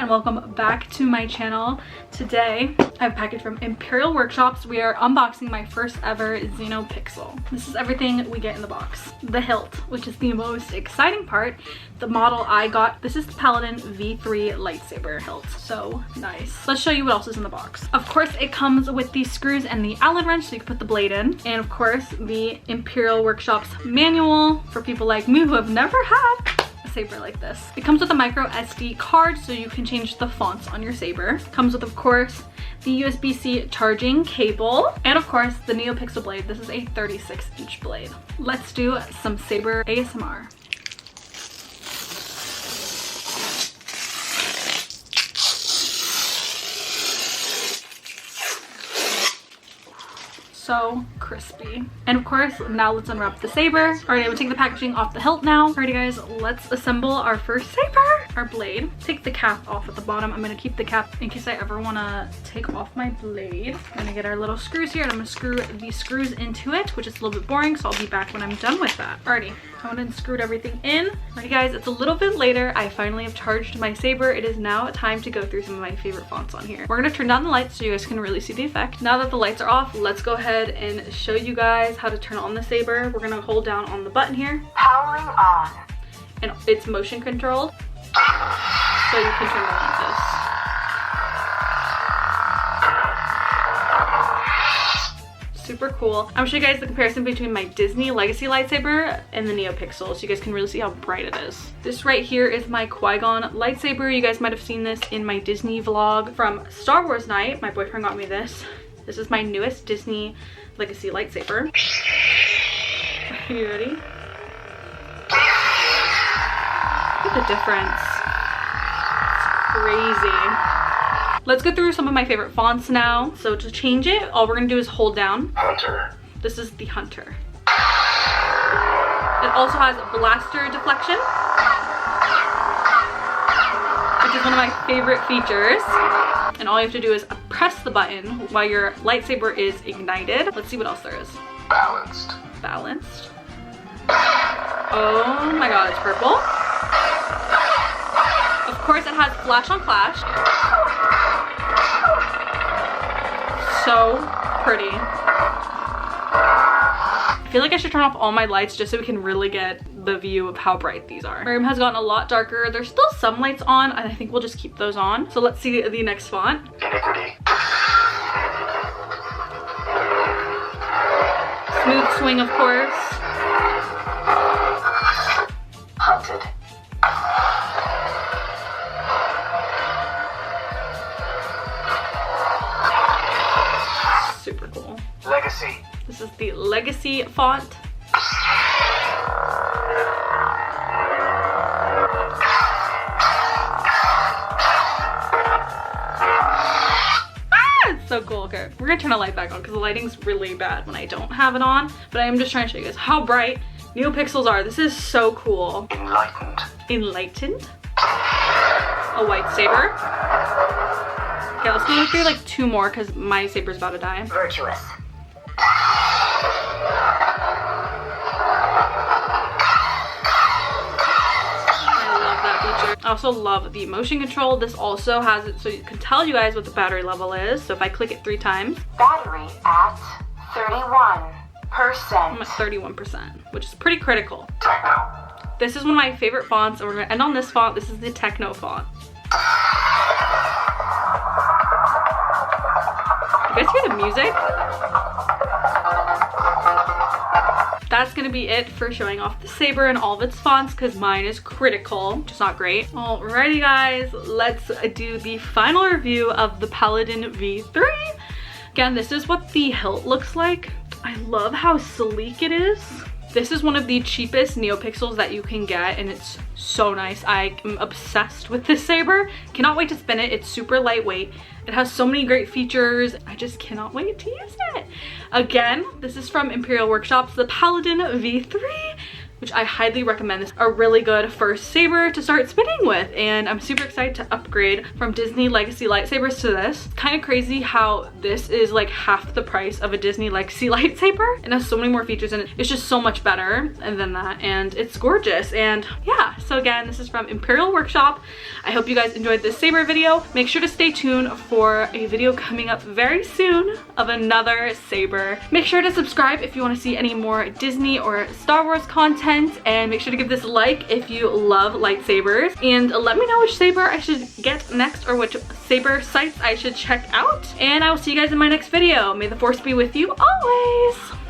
and welcome back to my channel. Today I have a package from Imperial Workshops. We are unboxing my first ever Neopixel. This is everything we get in the box. The hilt, which is the most exciting part. The model I got, this is the Paladin V3 lightsaber hilt. So nice. Let's show you what else is in the box. Of course, it comes with the screws and the Allen wrench so you can put the blade in. And of course, the Imperial Workshops manual for people like me who have never had a saber like this. It comes with a micro SD card so you can change the fonts on your saber. Comes with, of course, the USB-C charging cable, and of course the Neopixel blade. This is a 36-inch blade. Let's do some saber ASMR. So crispy. And of course, now let's unwrap the saber. Alrighty, I'm gonna take the packaging off the hilt now. Alrighty guys, let's assemble our first saber. Our blade. Take the cap off at the bottom. I'm gonna keep the cap in case I ever wanna take off my blade. I'm gonna get our little screws here and I'm gonna screw these screws into it, which is a little bit boring, so I'll be back when I'm done with that. Alrighty, I went and screwed everything in. Alrighty guys, it's a little bit later. I finally have charged my saber. It is now time to go through some of my favorite fonts on here. We're gonna turn down the lights so you guys can really see the effect. Now that the lights are off, let's go ahead and show you guys how to turn on the saber. We're gonna hold down on the button here. Powering on. And it's motion controlled, so you can turn it on like this. Super cool. I'm gonna show you guys the comparison between my Disney Legacy lightsaber and the Neopixel so you guys can really see how bright it is. This right here is my Qui-Gon lightsaber. You guys might have seen this in my Disney vlog from Star Wars night. My boyfriend got me this. This is my newest Disney Legacy lightsaber. Are you ready? Look at the difference. It's crazy. Let's go through some of my favorite fonts now. So to change it, all we're gonna do is hold down. Hunter. This is the Hunter. It also has blaster deflection, which is one of my favorite features. And all you have to do is press the button while your lightsaber is ignited. Let's see what else there is. Balanced. Balanced. Oh my god, it's purple. Of course, it has flash on flash. So pretty. I feel like I should turn off all my lights just so we can really get the view of how bright these are. My room has gotten a lot darker. There's still some lights on, and I think we'll just keep those on. So let's see the next font. Iniquity. Smooth swing, of course. Haunted. Super cool. Legacy. This is the Legacy font. It's so cool. Okay, we're gonna turn the light back on because the lighting's really bad when I don't have it on, but I am just trying to show you guys how bright Neopixels are. This is so cool. Enlightened. Enlightened. A white saber. Okay, let's go through like two more because my saber's about to die. Virtuous. I also love the motion control. This also has it so you can tell you guys what the battery level is. So if I click it 3 times. Battery at 31%. I'm at 31%, which is pretty critical. Techno. This is one of my favorite fonts, and we're gonna end on this font. This is the Techno font. You guys hear the music? That's gonna be it for showing off the saber and all of its fonts because mine is critical, which is not great. Alrighty guys, let's do the final review of the Paladin V3. Again, this is what the hilt looks like. I love how sleek it is. This is one of the cheapest Neopixels that you can get, and it's so nice. I am obsessed with this saber. Cannot wait to spin it. It's super lightweight. It has so many great features. I just cannot wait to use it. Again, this is from Imperial Workshops, the Paladin V3. which I highly recommend. This is a really good first saber to start spinning with, and I'm super excited to upgrade from Disney Legacy lightsabers to this. It's kind of crazy how this is like half the price of a Disney Legacy lightsaber and has so many more features in it. It's just so much better than that, and it's gorgeous. And yeah, so again, this is from Imperial Workshop. I hope you guys enjoyed this saber video. Make sure to stay tuned for a video coming up very soon of another saber. Make sure to subscribe if you want to see any more Disney or Star Wars content, and make sure to give this a like if you love lightsabers, and let me know which saber I should get next or which saber sites I should check out, and I will see you guys in my next video. May the force be with you always.